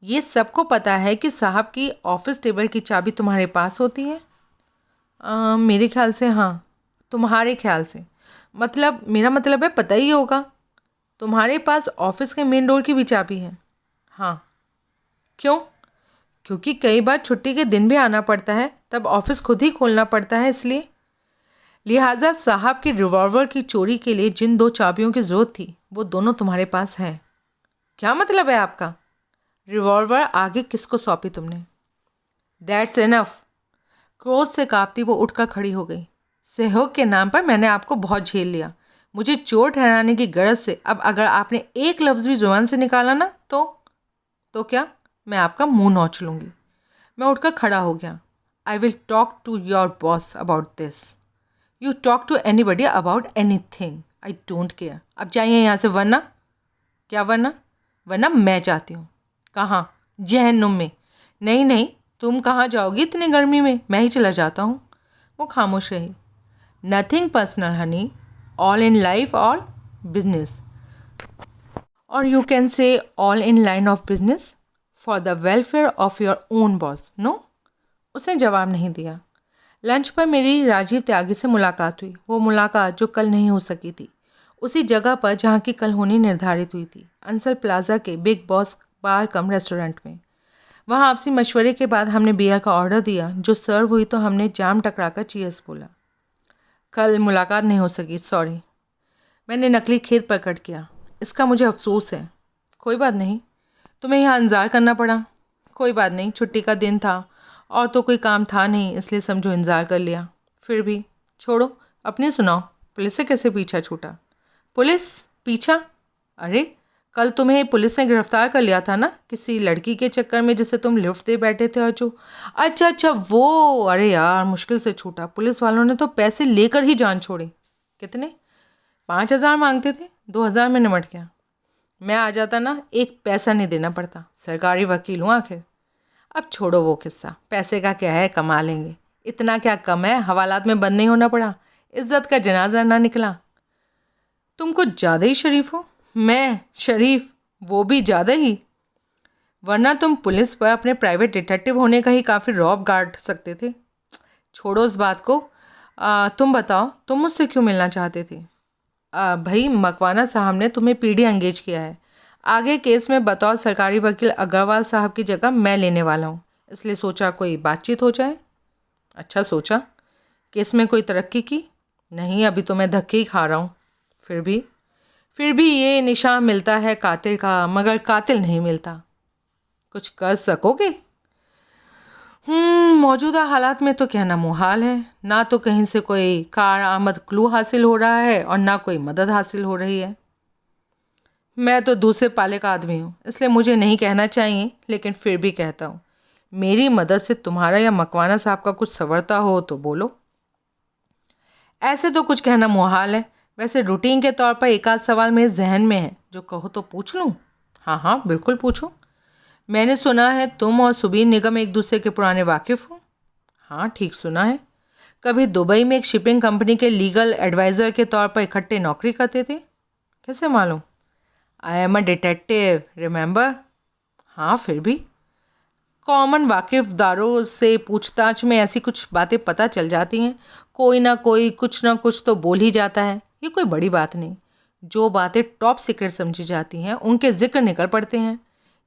ये सबको पता है कि साहब की ऑफिस टेबल की चाबी तुम्हारे पास होती है? मेरे ख्याल से हाँ। तुम्हारे ख्याल से? मतलब मेरा मतलब है पता ही होगा। तुम्हारे पास ऑफिस के मेन डोर की भी चाबी है? हाँ। क्यों? क्योंकि कई बार छुट्टी के दिन भी आना पड़ता है, तब ऑफिस खुद ही खोलना पड़ता है, इसलिए। लिहाजा साहब की रिवॉल्वर की चोरी के लिए जिन 2 चाबियों की ज़रूरत थी वो दोनों तुम्हारे पास हैं। क्या मतलब है आपका? रिवॉल्वर आगे किसको सौंपी तुमने? That's enough. क्रोध से कांपती वो उठकर खड़ी हो गई। सहयोग के नाम पर मैंने आपको बहुत झेल लिया। मुझे चोर ठहराने की गरज से अब अगर आपने एक लफ्ज़ भी जुबान से निकाला ना तो क्या? मैं आपका मुंह नोच लूँगी। मैं उठकर खड़ा हो गया। I will talk to your boss about this. You talk to anybody about anything, I don't care. अब जाइए यहाँ से, वरना। क्या वरना? वरना मैं चाहती हूँ। कहाँ? जहन्नुम में। नहीं नहीं, तुम कहाँ जाओगी इतनी गर्मी में, मैं ही चला जाता हूँ। वो खामोश रही। Nothing personal honey, all in life all business, और you can say all in line of business for the welfare of your own boss, no? उसने जवाब नहीं दिया। लंच पर मेरी राजीव त्यागी से मुलाकात हुई, वो मुलाकात जो कल नहीं हो सकी थी, उसी जगह पर जहाँ की कल होनी निर्धारित हुई थी, अंसल प्लाजा के बिग बॉस बार कम रेस्टोरेंट में। वहाँ आपसी मशवरे के बाद हमने बियर का ऑर्डर दिया। जो सर्व हुई तो हमने जाम टकरा कर चीयर्स बोला। कल मुलाकात नहीं हो सकी, सॉरी। मैंने नकली खेद प्रकट किया। इसका मुझे अफसोस है। कोई बात नहीं, तुम्हें यहाँ इंतज़ार करना पड़ा। कोई बात नहीं, छुट्टी का दिन था और तो कोई काम था नहीं, इसलिए समझो इंतज़ार कर लिया। फिर भी छोड़ो, अपनी सुनाओ, पुलिस से कैसे पीछा छूटा? पुलिस पीछा? अरे कल तुम्हें पुलिस ने गिरफ्तार कर लिया था ना, किसी लड़की के चक्कर में जिसे तुम लिफ्ट दे बैठे थे और जो। अच्छा वो, अरे यार मुश्किल से छूटा। पुलिस वालों ने तो पैसे लेकर ही जान छोड़ी। कितने? 5,000 मांगते थे, 2,000 में निमट गया। मैं आ जाता ना, एक पैसा नहीं देना पड़ता, सरकारी वकील हूँ आखिर। अब छोड़ो वो किस्सा, पैसे का क्या है, कमा लेंगे। इतना क्या कम है, हवालात में बंद नहीं होना पड़ा, इज्जत का जनाजा ना निकला। तुम कुछ ज़्यादा ही शरीफ हो। मैं शरीफ? वो भी ज़्यादा ही। वरना तुम पुलिस पर अपने प्राइवेट डिटेक्टिव होने का ही काफ़ी रौब गाड़ सकते थे। छोड़ो उस बात को। तुम बताओ, तुम मुझसे क्यों मिलना चाहते थे? भाई मकवाना साहब ने तुम्हें पीडी एंगेज किया है। आगे केस में बतौर सरकारी वकील अग्रवाल साहब की जगह मैं लेने वाला हूँ, इसलिए सोचा कोई बातचीत हो जाए। अच्छा सोचा। केस में कोई तरक्की की? नहीं, अभी तो मैं धक्के ही खा रहा हूँ। फिर भी ये निशान मिलता है कातिल का, मगर कातिल नहीं मिलता। कुछ कर सकोगे? मौजूदा हालात में तो कहना मुहाल है। ना तो कहीं से कोई कार आमद क्लू हासिल हो रहा है और ना कोई मदद हासिल हो रही है। मैं तो दूसरे पाले का आदमी हूँ, इसलिए मुझे नहीं कहना चाहिए, लेकिन फिर भी कहता हूँ, मेरी मदद से तुम्हारा या मकवाना साहब का कुछ संवरता हो तो बोलो। ऐसे तो कुछ कहना मुहाल है। वैसे रूटीन के तौर पर एक आध सवाल मेरे जहन में है, जो कहो तो पूछ लूँ? हाँ बिल्कुल पूछो। मैंने सुना है तुम और सुबीर निगम एक दूसरे के पुराने वाकिफ़ हो। हाँ ठीक सुना है। कभी दुबई में एक शिपिंग कंपनी के लीगल एडवाइज़र के तौर पर इकट्ठे नौकरी करते थे। कैसे मालूम? I am a detective, remember? हाँ फिर भी कॉमन वाकिफ़दारों से पूछताछ में ऐसी कुछ बातें पता चल जाती हैं। कोई ना कोई कुछ ना कुछ तो बोल ही जाता है। ये कोई बड़ी बात नहीं। जो बातें टॉप सीक्रेट समझी जाती हैं उनके जिक्र निकल पड़ते हैं।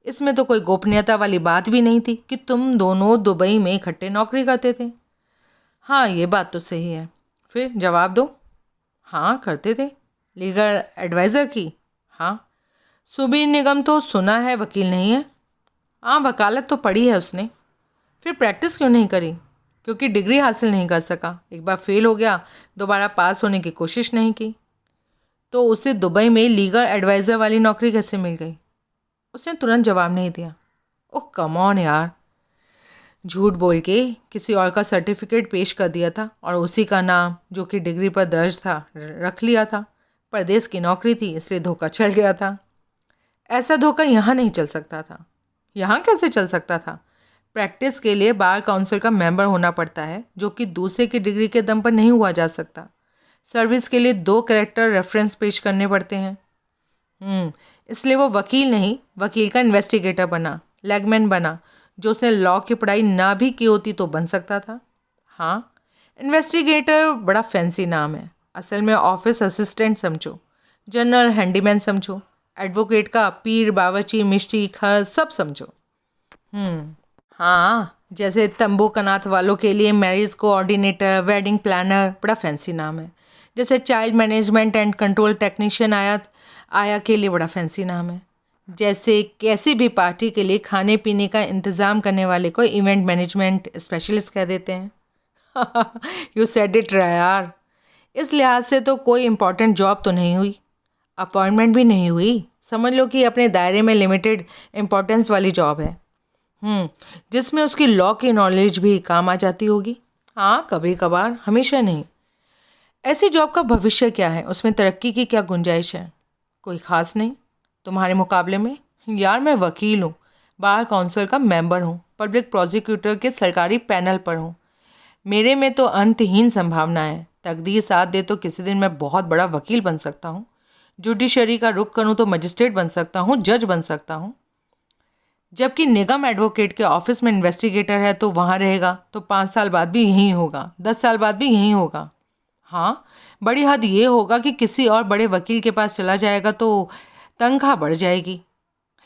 इसमें तो कोई गोपनीयता वाली बात भी नहीं थी कि तुम दोनों दुबई में इकट्ठे नौकरी करते थे। हाँ ये बात तो सही है। फिर जवाब दो। हाँ करते थे। लीगल एडवाइज़र की? हाँ। सुबीर निगम तो सुना है वकील नहीं है। हाँ वकालत तो पढ़ी है उसने। फिर प्रैक्टिस क्यों नहीं करी? क्योंकि डिग्री हासिल नहीं कर सका। एक बार फेल हो गया, दोबारा पास होने की कोशिश नहीं की। तो उसे दुबई में लीगल एडवाइज़र वाली नौकरी कैसे मिल गई? उसने तुरंत जवाब नहीं दिया। ओह कम ऑन यार, झूठ बोल के किसी और का सर्टिफिकेट पेश कर दिया था और उसी का नाम जो कि डिग्री पर दर्ज था रख लिया था। परदेश की नौकरी थी, इसलिए धोखा चल गया था। ऐसा धोखा यहाँ नहीं चल सकता था। यहाँ कैसे चल सकता था? प्रैक्टिस के लिए बार काउंसिल का मेंबर होना पड़ता है, जो कि दूसरे की डिग्री के दम पर नहीं हुआ जा सकता। सर्विस के लिए 2 कैरेक्टर रेफरेंस पेश करने पड़ते हैं। इसलिए वो वकील नहीं, वकील का इन्वेस्टिगेटर बना, लैगमैन बना। जो उसने लॉ की पढ़ाई ना भी की होती तो बन सकता था। हाँ इन्वेस्टिगेटर बड़ा फैंसी नाम है। असल में ऑफिस असिस्टेंट समझो, जनरल हैंडीमैन समझो, एडवोकेट का पीर बावर्ची मिष्टी खर सब समझो। हाँ जैसे तंबू कनात वालों के लिए मैरिज कोऑर्डिनेटर, वेडिंग प्लानर, बड़ा फैंसी नाम है। जैसे child management and control technician आया के लिए बड़ा फैंसी नाम है। जैसे कैसी भी पार्टी के लिए खाने पीने का इंतज़ाम करने वाले को इवेंट मैनेजमेंट स्पेशलिस्ट कह देते हैं। यू सेड इट यार। इस लिहाज से तो कोई इम्पॉर्टेंट जॉब तो नहीं हुई, अपॉइंटमेंट भी नहीं हुई। समझ लो कि अपने दायरे में लिमिटेड इम्पोर्टेंस वाली जॉब है। जिसमें उसकी लॉ की नॉलेज भी काम आ जाती होगी। हाँ कभी कभार, हमेशा नहीं। ऐसी जॉब का भविष्य क्या है? उसमें तरक्की की क्या गुंजाइश है? कोई ख़ास नहीं। तुम्हारे मुकाबले में? यार मैं वकील हूँ, बार काउंसिल का मेंबर हूँ, पब्लिक प्रोसिक्यूटर के सरकारी पैनल पर हूँ। मेरे में तो अंतहीन संभावना है। तकदीर साथ दे तो किसी दिन मैं बहुत बड़ा वकील बन सकता हूँ। जुडिशरी का रुख करूँ तो मजिस्ट्रेट बन सकता हूँ, जज बन सकता हूँ। जबकि निगम एडवोकेट के ऑफिस में इन्वेस्टिगेटर है तो वहाँ रहेगा तो 5 साल बाद भी यहीं होगा, 10 साल बाद भी यहीं होगा। हाँ, बड़ी हद ये होगा कि किसी और बड़े वकील के पास चला जाएगा तो तनख्वाह बढ़ जाएगी,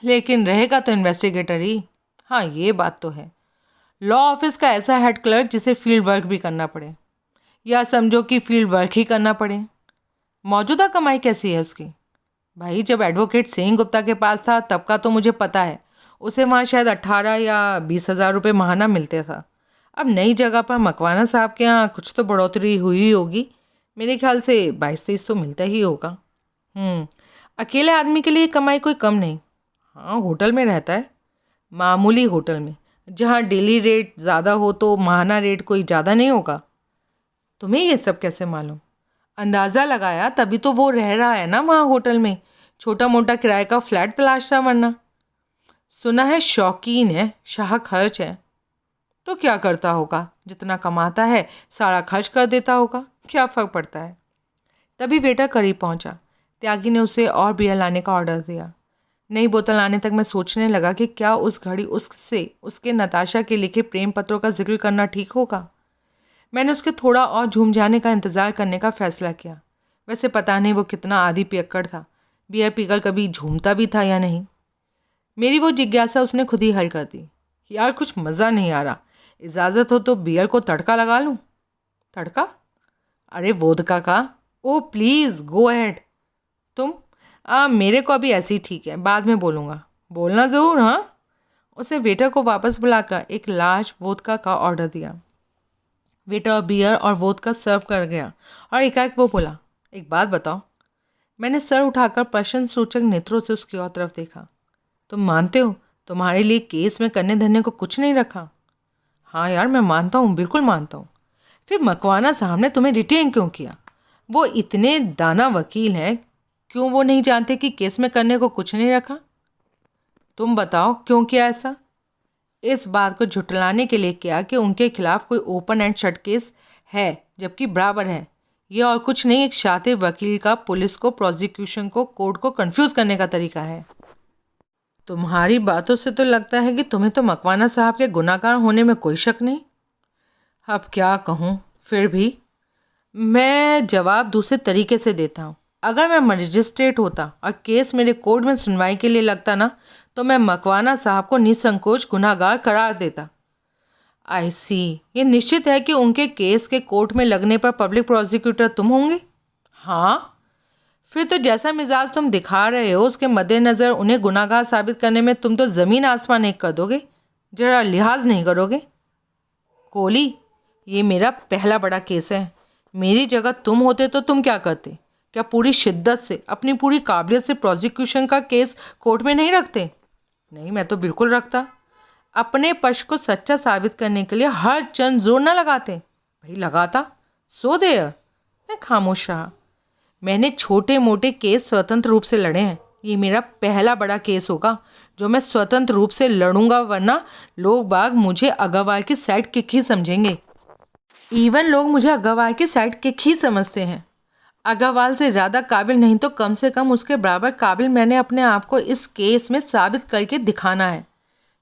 लेकिन रहेगा तो इन्वेस्टिगेटर ही। हाँ, ये बात तो है। लॉ ऑफिस का ऐसा हेड क्लर्क जिसे फील्ड वर्क भी करना पड़े, या समझो कि फील्ड वर्क ही करना पड़े। मौजूदा कमाई कैसी है उसकी? भाई, जब एडवोकेट सेन गुप्ता के पास था तब का तो मुझे पता है। उसे वहाँ शायद 18 या 20 हज़ार रुपये माहाना मिलते था। अब नई जगह पर मकवाना साहब के यहाँ कुछ तो बढ़ोतरी हुई होगी। मेरे ख्याल से 22-23 तो मिलता ही होगा। अकेले आदमी के लिए कमाई कोई कम नहीं। हाँ, होटल में रहता है, मामूली होटल में, जहाँ डेली रेट ज़्यादा हो तो माहाना रेट कोई ज़्यादा नहीं होगा। तुम्हें ये सब कैसे मालूम? अंदाज़ा लगाया तभी तो वो रह रहा है ना वहाँ होटल में। छोटा मोटा किराए का फ्लैट तलाशता वरना। सुना है शौकीन है, शाह खर्च है। तो क्या करता होगा? जितना कमाता है सारा खर्च कर देता होगा, क्या फ़र्क पड़ता है। तभी वेटर करीब पहुंचा। त्यागी ने उसे और बियर लाने का ऑर्डर दिया। नई बोतल आने तक मैं सोचने लगा कि क्या उस घड़ी उससे उसके नताशा के लिखे प्रेम पत्रों का जिक्र करना ठीक होगा। मैंने उसके थोड़ा और झूम जाने का इंतज़ार करने का फ़ैसला किया। वैसे पता नहीं वो कितना आदी पियक्कड़ था, बियर पीकर कभी झूमता भी था या नहीं। मेरी वो जिज्ञासा उसने खुद ही हल कर दी। यार, कुछ मज़ा नहीं आ रहा, इजाज़त हो तो बियर को तड़का लगा लूँ। तड़का? अरे वोदका का। ओह प्लीज़ गो अहेड। तुम? मेरे को अभी ऐसे ही ठीक है, बाद में बोलूँगा। बोलना ज़रूर। हाँ। उसे वेटर को वापस बुलाकर एक लार्ज वोदका का ऑर्डर दिया। वेटर बियर और वोदका सर्व कर गया और एकाएक वो बोला, एक बात बताओ। मैंने सर उठाकर प्रश्न सूचक नेत्रों से उसकी ओर तरफ देखा। तुम मानते हो तुम्हारे लिए केस में करने धरने को कुछ नहीं रखा? हाँ यार, मैं मानता हूँ, बिल्कुल मानता हूँ। फिर मकवाना साहब ने तुम्हें रिटेन क्यों किया? वो इतने दाना वकील हैं, क्यों वो नहीं जानते कि केस में करने को कुछ नहीं रखा? तुम बताओ क्यों किया ऐसा? इस बात को झुठलाने के लिए किया कि उनके खिलाफ कोई ओपन एंड शट केस है, जबकि बराबर है। ये और कुछ नहीं, एक शातिर वकील का पुलिस को, प्रोसिक्यूशन को, कोर्ट को कंफ्यूज करने का तरीका है। तुम्हारी बातों से तो लगता है कि तुम्हें तो मकवाना साहब के गुनाहगार होने में कोई शक नहीं। अब क्या कहूँ, फिर भी मैं जवाब दूसरे तरीके से देता हूँ। अगर मैं मजिस्ट्रेट होता और केस मेरे कोर्ट में सुनवाई के लिए लगता ना, तो मैं मकवाना साहब को निसंकोच गुनाहगार करार देता। आई सी, ये निश्चित है कि उनके केस के कोर्ट में लगने पर पब्लिक प्रोसिक्यूटर तुम होंगे? हाँ। फिर तो जैसा मिजाज तुम दिखा रहे हो उसके मद्देनज़र उन्हें गुनाहगार साबित करने में तुम तो ज़मीन आसमान एक कर दोगे, जरा लिहाज नहीं करोगे। कोहली, ये मेरा पहला बड़ा केस है। मेरी जगह तुम होते तो तुम क्या करते? क्या पूरी शिद्दत से, अपनी पूरी काबिलियत से प्रोसिक्यूशन का केस कोर्ट में नहीं रखते? नहीं, मैं तो बिल्कुल रखता। अपने पक्ष को सच्चा साबित करने के लिए हर चंद जोर न लगाते। भाई लगाता, सो देर। मैं खामोश रहा। मैंने छोटे मोटे केस स्वतंत्र रूप से लड़े हैं, ये मेरा पहला बड़ा केस होगा जो मैं स्वतंत्र रूप से लड़ूंगा, वरना लोग बाग मुझे अग्रवाल की साइड किक ही समझेंगे। इवन लोग मुझे अग्रवाल की साइड किक ही समझते हैं। अग्रवाल से ज़्यादा काबिल नहीं तो कम से कम उसके बराबर काबिल मैंने अपने आप को इस केस में साबित करके दिखाना है।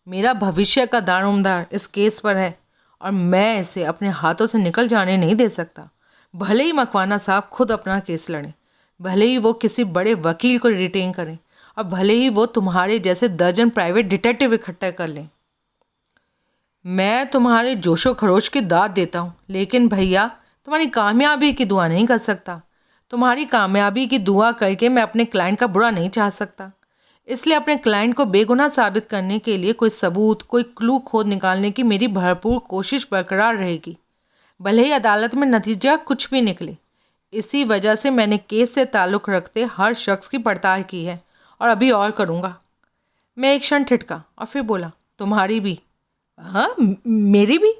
मेरा भविष्य का दारोमदार इस केस पर है और मैं इसे अपने हाथों से निकल जाने नहीं दे सकता। भले ही मकवाना साहब खुद अपना केस लड़ें, भले ही वो किसी बड़े वकील को रिटेन करें और भले ही वो तुम्हारे जैसे दर्जन प्राइवेट डिटेक्टिव इकट्ठा कर लें। मैं तुम्हारे जोशो खरोश की दाद देता हूँ, लेकिन भैया तुम्हारी कामयाबी की दुआ नहीं कर सकता। तुम्हारी कामयाबी की दुआ करके मैं अपने क्लाइंट का बुरा नहीं चाह सकता। इसलिए अपने क्लाइंट को बेगुनाह साबित करने के लिए कोई सबूत, कोई क्लू खोद निकालने की मेरी भरपूर कोशिश बरकरार रहेगी, भले ही अदालत में नतीजा कुछ भी निकले। इसी वजह से मैंने केस से ताल्लुक़ रखते हर शख्स की पड़ताल की है और अभी और करूँगा। मैं एक क्षण ठिठका और फिर बोला, तुम्हारी भी? हाँ, मेरी भी?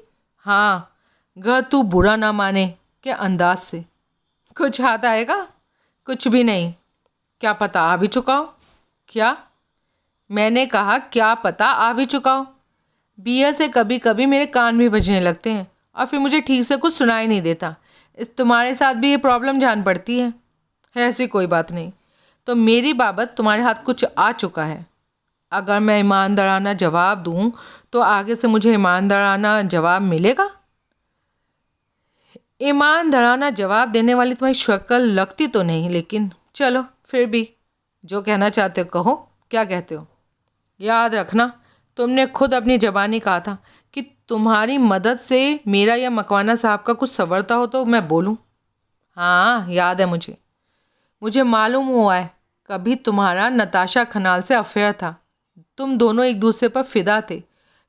हाँ, अगर तू बुरा ना माने के अंदाज से। कुछ हाथ आएगा? कुछ भी नहीं। क्या पता आ भी चुका हो? क्या? मैंने कहा क्या पता आ भी चुका हो। बियर से कभी कभी मेरे कान भी बजने लगते हैं और फिर मुझे ठीक से कुछ सुनाई नहीं देता। इस तुम्हारे साथ भी ये प्रॉब्लम जान पड़ती है। ऐसी कोई बात नहीं, तो मेरी बाबत तुम्हारे हाथ कुछ आ चुका है। अगर मैं ईमानदाराना जवाब दूं तो आगे से मुझे ईमानदाराना जवाब मिलेगा। ईमानदाराना जवाब देने वाली तुम्हारी शक्ल लगती तो नहीं, लेकिन चलो फिर भी जो कहना चाहते हो कहो। क्या कहते हो? याद रखना, तुमने खुद अपनी ज़बानी कहा था कि तुम्हारी मदद से मेरा या मकवाना साहब का कुछ संवरता हो तो मैं बोलूं। हाँ याद है मुझे मालूम हुआ है कभी तुम्हारा नताशा खनाल से अफेयर था। तुम दोनों एक दूसरे पर फिदा थे।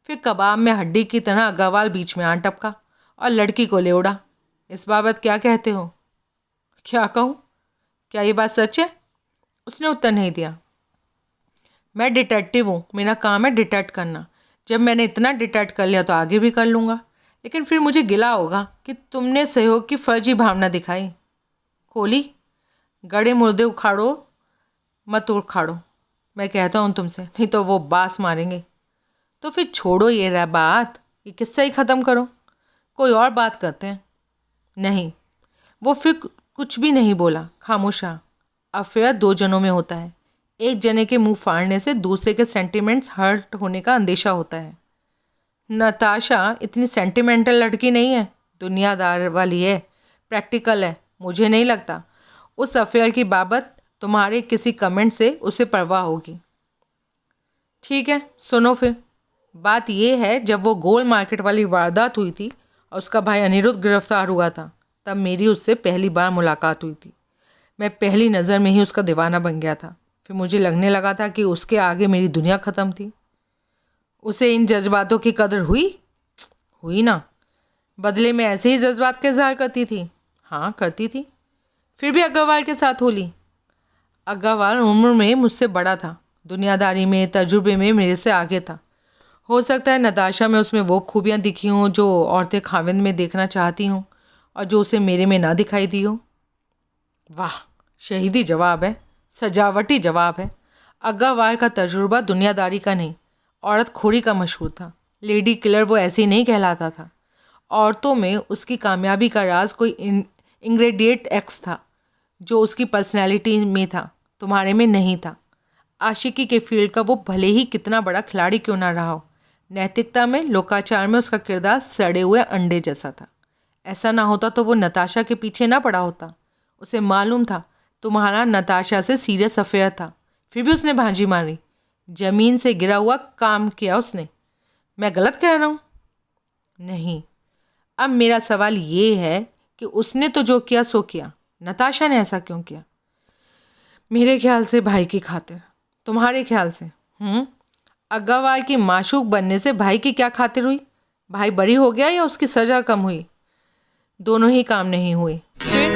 फिर कबाब में हड्डी की तरह अग्रवाल बीच में आ टपका और लड़की को ले उड़ा। इस बाबत क्या कहते हो? क्या कहूँ? क्या ये बात सच है? उसने उत्तर नहीं दिया। मैं डिटेक्टिव हूँ, मेरा काम है डिटेक्ट करना। जब मैंने इतना डिटेक्ट कर लिया तो आगे भी कर लूँगा। लेकिन फिर मुझे गिला होगा कि तुमने सहयोग की फर्जी भावना दिखाई। खोली, गड़े मुर्दे उखाड़ो मत उखाड़ो, मैं कहता हूँ तुमसे, नहीं तो वो बास मारेंगे। तो फिर छोड़ो ये रहा बात, ये किस्सा ही ख़त्म करो, कोई और बात करते हैं। नहीं, वो फिर कुछ भी नहीं बोला, खामोश रहा। अफेयर दो जनों में होता है। एक जने के मुंह फाड़ने से दूसरे के सेंटिमेंट्स हर्ट होने का अंदेशा होता है। नताशा इतनी सेंटिमेंटल लड़की नहीं है, दुनियादार वाली है, प्रैक्टिकल है। मुझे नहीं लगता उस अफेयर की बाबत तुम्हारे किसी कमेंट से उसे परवाह होगी। ठीक है, सुनो फिर। बात यह है, जब वो गोल मार्केट वाली वारदात हुई थी और उसका भाई अनिरुद्ध गिरफ्तार हुआ था, तब मेरी उससे पहली बार मुलाकात हुई थी। मैं पहली नज़र में ही उसका दीवाना बन गया था। फिर मुझे लगने लगा था कि उसके आगे मेरी दुनिया ख़त्म थी। उसे इन जज्बातों की कदर हुई ना। बदले में ऐसे ही जज्बात का इजहार करती थी। हाँ करती थी। फिर भी अग्रवाल के साथ हो ली। अग्रवाल उम्र में मुझसे बड़ा था, दुनियादारी में तजुर्बे में मेरे से आगे था। हो सकता है नताशा में उसमें वो खूबियाँ दिखी हों जो औरतें खाविंद में देखना चाहती हों और जो उसे मेरे में ना दिखाई दी हो। वाह, शहीदी जवाब है, सजावटी जवाब है। अग्रवाल का तजुर्बा दुनियादारी का नहीं, औरत खोरी का मशहूर था। लेडी किलर वो ऐसी नहीं कहलाता था। औरतों में उसकी कामयाबी का राज कोई इंग्रेडिएंट एक्स था जो उसकी पर्सनैलिटी में था, तुम्हारे में नहीं था। आशिकी के फील्ड का वो भले ही कितना बड़ा खिलाड़ी क्यों ना रहा हो, नैतिकता में, लोकाचार में उसका किरदार सड़े हुए अंडे जैसा था। ऐसा ना होता तो वो नताशा के पीछे ना पड़ा होता। उसे मालूम था तुम्हारा नताशा से सीरियस अफेयर था, फिर भी उसने भांजी मारी। ज़मीन से गिरा हुआ काम किया उसने। मैं गलत कह रहा हूँ? नहीं। अब मेरा सवाल ये है कि उसने तो जो किया सो किया, नताशा ने ऐसा क्यों किया? मेरे ख्याल से भाई की खातिर। तुम्हारे ख्याल से? अग्रवाल की माशूक बनने से भाई की क्या खातिर हुई? भाई बरी हो गया या उसकी सज़ा कम हुई? दोनों ही काम नहीं हुए। फिर